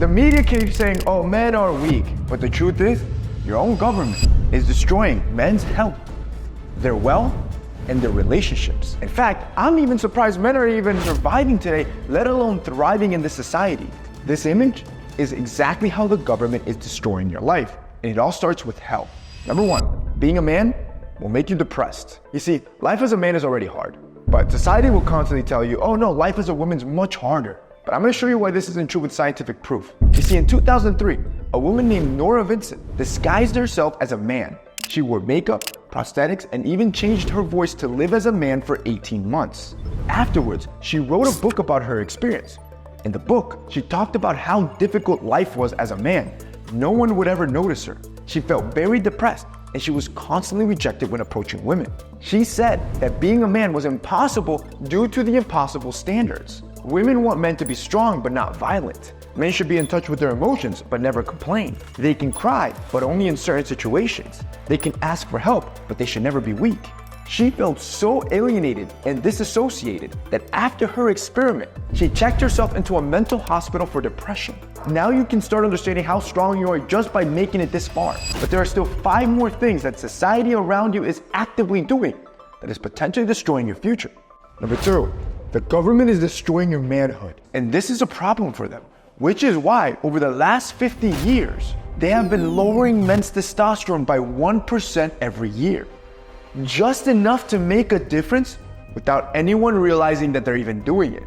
The media keeps saying, oh, men are weak. But the truth is, your own government is destroying men's health, their wealth, and their relationships. In fact, I'm even surprised men are even surviving today, let alone thriving in this society. This image is exactly how the government is destroying your life. And it all starts with health. Number one, being a man will make you depressed. You see, life as a man is already hard, but society will constantly tell you, oh no, life as a woman's much harder. But I'm gonna show you why this isn't true with scientific proof. You see, in 2003, a woman named Nora Vincent disguised herself as a man. She wore makeup, prosthetics, and even changed her voice to live as a man for 18 months. Afterwards, she wrote a book about her experience. In the book, she talked about how difficult life was as a man. No one would ever notice her. She felt very depressed, and she was constantly rejected when approaching women. She said that being a man was impossible due to the impossible standards. Women want men to be strong but not violent. Men should be in touch with their emotions but never complain. They can cry, but only in certain situations. They can ask for help, but they should never be weak. She felt so alienated and disassociated that after her experiment, she checked herself into a mental hospital for depression. Now you can start understanding how strong you are just by making it this far. But there are still 5 more things that society around you is actively doing that is potentially destroying your future. Number 2, the government is destroying your manhood. And this is a problem for them, which is why over the last 50 years, they have been lowering men's testosterone by 1% every year. Just enough to make a difference without anyone realizing that they're even doing it.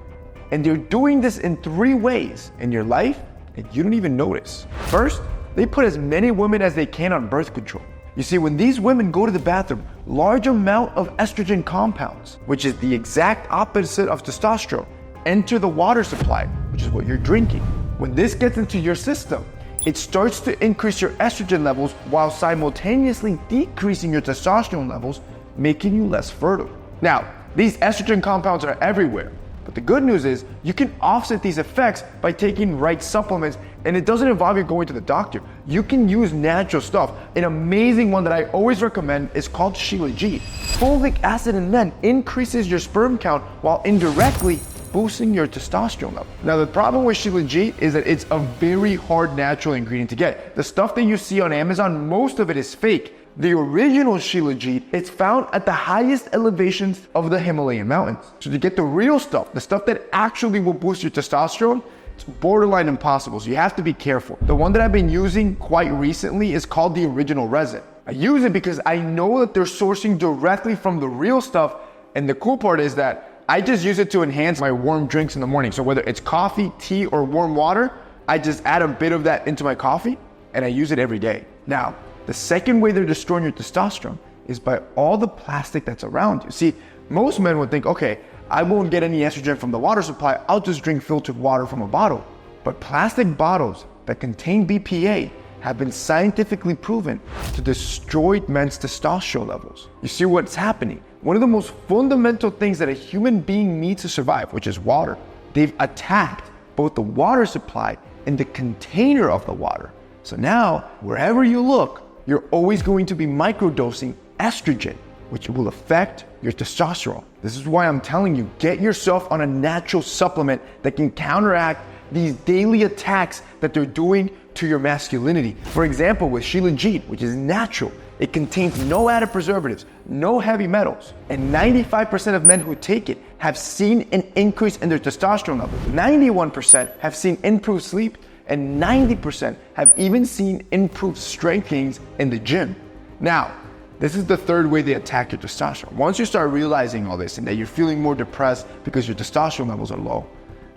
And they're doing this in 3 ways in your life and you don't even notice. First, they put as many women as they can on birth control. You see, when these women go to the bathroom, large amount of estrogen compounds, which is the exact opposite of testosterone, enter the water supply, which is what you're drinking. When this gets into your system, it starts to increase your estrogen levels while simultaneously decreasing your testosterone levels, making you less fertile. Now, these estrogen compounds are everywhere, but the good news is you can offset these effects by taking right supplements, and it doesn't involve you going to the doctor. You can use natural stuff. An amazing one that I always recommend is called Shilajit. Folic acid in men increases your sperm count while indirectly boosting your testosterone level. Now, the problem with Shilajit is that it's a very hard natural ingredient to get. The stuff that you see on Amazon, most of it is fake. The original Shilajit is found at the highest elevations of the Himalayan mountains. So to get the real stuff, the stuff that actually will boost your testosterone, it's borderline impossible, so you have to be careful. The one that I've been using quite recently is called the original resin. I use it because I know that they're sourcing directly from the real stuff, and the cool part is that I just use it to enhance my warm drinks in the morning. So whether it's coffee, tea, or warm water, I just add a bit of that into my coffee and I use it every day. Now, the second way they're destroying your testosterone is by all the plastic that's around you. See, most men would think, okay, I won't get any estrogen from the water supply, I'll just drink filtered water from a bottle. But plastic bottles that contain BPA have been scientifically proven to destroy men's testosterone levels. You see what's happening? One of the most fundamental things that a human being needs to survive, which is water, they've attacked both the water supply and the container of the water. So now, wherever you look, you're always going to be microdosing estrogen, which will affect your testosterone. This is why I'm telling you, get yourself on a natural supplement that can counteract these daily attacks that they're doing to your masculinity. For example, with Shilajit, which is natural, it contains no added preservatives, no heavy metals, and 95% of men who take it have seen an increase in their testosterone level. 91% have seen improved sleep, and 90% have even seen improved strength gains in the gym. Now, this is the third way they attack your testosterone. Once you start realizing all this and that you're feeling more depressed because your testosterone levels are low,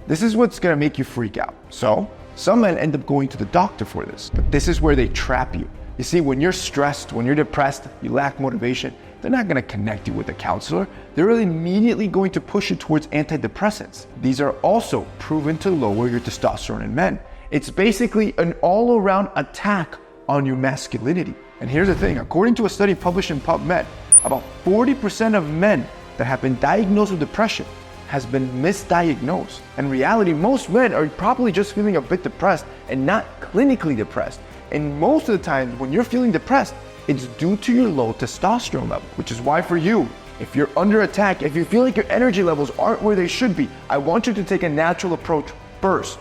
this is what's gonna make you freak out. So, some men end up going to the doctor for this, but this is where they trap you. You see, when you're stressed, when you're depressed, you lack motivation, they're not gonna connect you with a counselor. They're immediately going to push you towards antidepressants. These are also proven to lower your testosterone in men. It's basically an all-around attack on your masculinity. And here's the thing, according to a study published in PubMed, about 40% of men that have been diagnosed with depression has been misdiagnosed. In reality, most men are probably just feeling a bit depressed and not clinically depressed. And most of the times when you're feeling depressed, it's due to your low testosterone level, which is why for you, if you're under attack, if you feel like your energy levels aren't where they should be, I want you to take a natural approach first.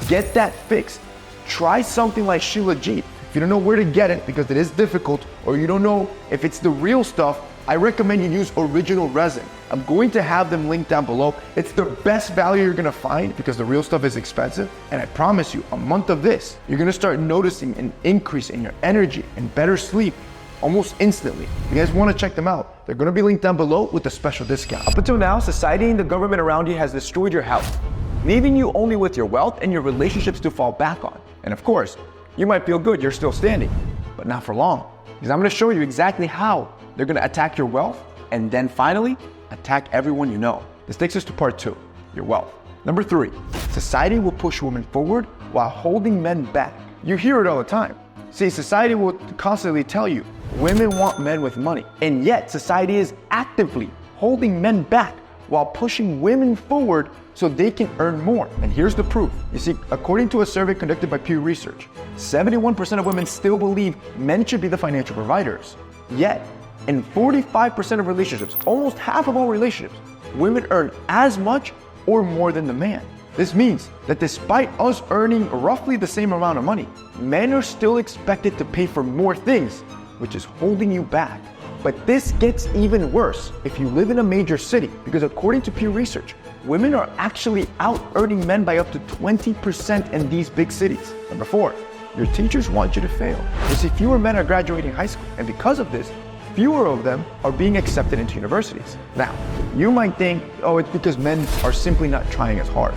Get that fixed try something like Sheila Jeet. If you don't know where to get it because it is difficult, or you don't know if it's the real stuff, I recommend you use original resin. I'm going to have them linked down below. It's the best value you're gonna find because the real stuff is expensive. And I promise you, a month of this, you're gonna start noticing an increase in your energy and better sleep almost instantly. If you guys wanna check them out, they're gonna be linked down below with a special discount. Up until now, society and the government around you has destroyed your health, leaving you only with your wealth and your relationships to fall back on. And of course, you might feel good, you're still standing, but not for long. Because I'm gonna show you exactly how they're gonna attack your wealth and then finally attack everyone you know. This takes us to part 2, your wealth. Number 3, society will push women forward while holding men back. You hear it all the time. See, society will constantly tell you women want men with money, and yet society is actively holding men back while pushing women forward so they can earn more. And here's the proof. You see, according to a survey conducted by Pew Research, 71% of women still believe men should be the financial providers. Yet, in 45% of relationships, almost half of all relationships, women earn as much or more than the man. This means that despite us earning roughly the same amount of money, men are still expected to pay for more things, which is holding you back. But this gets even worse if you live in a major city, because according to Pew Research, women are actually out earning men by up to 20% in these big cities. Number 4, your teachers want you to fail. You see, fewer men are graduating high school, and because of this, fewer of them are being accepted into universities. Now, you might think, oh, it's because men are simply not trying as hard.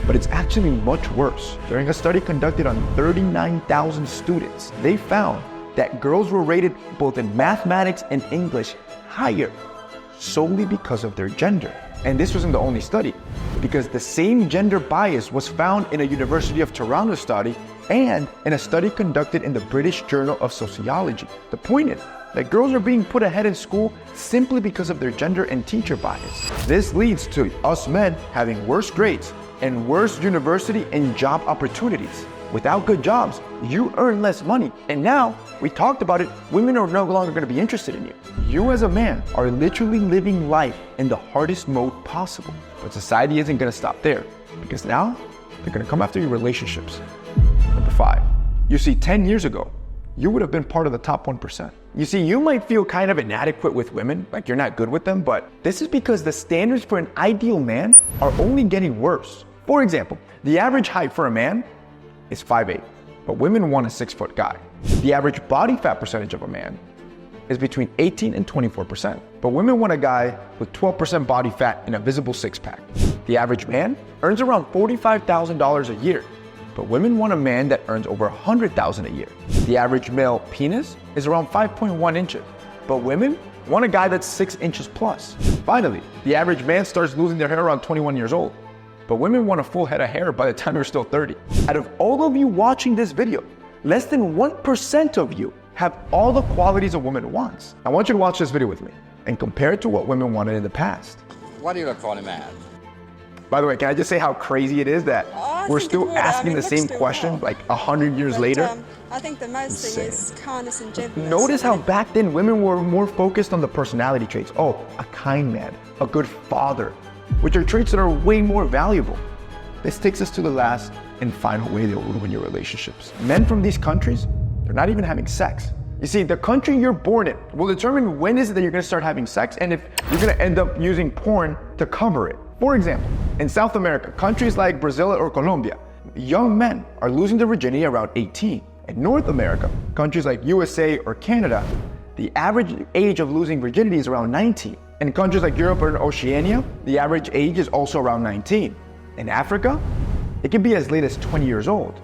But it's actually much worse. During a study conducted on 39,000 students, they found that girls were rated both in mathematics and English higher solely because of their gender. And this wasn't the only study, because the same gender bias was found in a University of Toronto study and in a study conducted in the British Journal of Sociology. The point is that girls are being put ahead in school simply because of their gender and teacher bias. This leads to us men having worse grades and worse university and job opportunities. Without good jobs, you earn less money. And now, we talked about it, women are no longer gonna be interested in you. You as a man are literally living life in the hardest mode possible. But society isn't gonna stop there, because now, they're gonna come after your relationships. Number 5, you see, 10 years ago, you would have been part of the top 1%. You see, you might feel kind of inadequate with women, like you're not good with them, but this is because the standards for an ideal man are only getting worse. For example, the average height for a man is 5'8", but women want a 6-foot guy. The average body fat percentage of a man is between 18 and 24%, but women want a guy with 12% body fat and a visible six-pack. The average man earns around $45,000 a year, but women want a man that earns over $100,000 a year. The average male penis is around 5.1 inches, but women want a guy that's 6 inches plus. Finally, the average man starts losing their hair around 21 years old, but women want a full head of hair by the time you're still 30. Out of all of you watching this video, less than 1% of you have all the qualities a woman wants. I want you to watch this video with me and compare it to what women wanted in the past. What do you look for in a man? By the way, can I just say how crazy it is that we're still asking the same question like 100 years later? I think the most thing is kindness and gentleness. Notice how back then women were more focused on the personality traits. Oh, a kind man, a good father, which are traits that are way more valuable. This takes us to the last and final way they'll ruin your relationships. Men from these countries, they're not even having sex. You see, the country you're born in will determine when is it that you're gonna start having sex and if you're gonna end up using porn to cover it. For example, in South America, countries like Brazil or Colombia, young men are losing their virginity around 18. In North America, countries like USA or Canada, the average age of losing virginity is around 19. In countries like Europe or Oceania, the average age is also around 19. In Africa, it can be as late as 20 years old.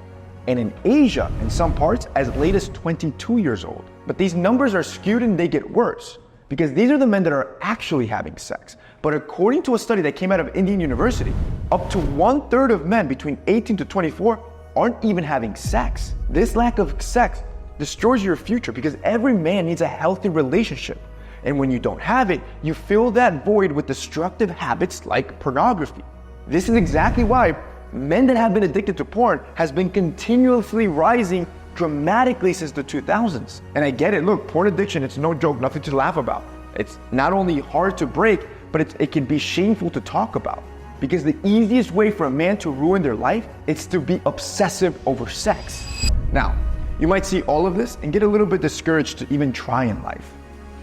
And in Asia, in some parts, as late as 22 years old. But these numbers are skewed and they get worse because these are the men that are actually having sex. But according to a study that came out of Indian University, up to 1/3 of men between 18 to 24 aren't even having sex. This lack of sex destroys your future because every man needs a healthy relationship. And when you don't have it, you fill that void with destructive habits like pornography. This is exactly why men that have been addicted to porn has been continuously rising dramatically since the 2000s. And I get it, look, porn addiction, it's no joke, nothing to laugh about. It's not only hard to break, but it can be shameful to talk about. Because the easiest way for a man to ruin their life is to be obsessive over sex. Now, you might see all of this and get a little bit discouraged to even try in life.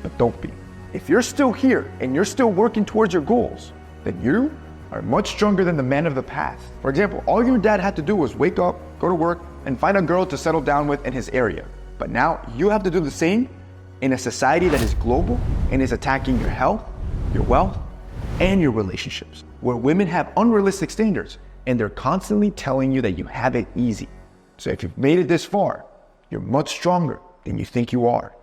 But don't be. If you're still here and you're still working towards your goals, then you are much stronger than the men of the past. For example, all your dad had to do was wake up, go to work, and find a girl to settle down with in his area. But now you have to do the same in a society that is global and is attacking your health, your wealth, and your relationships, where women have unrealistic standards and they're constantly telling you that you have it easy. So if you've made it this far, you're much stronger than you think you are.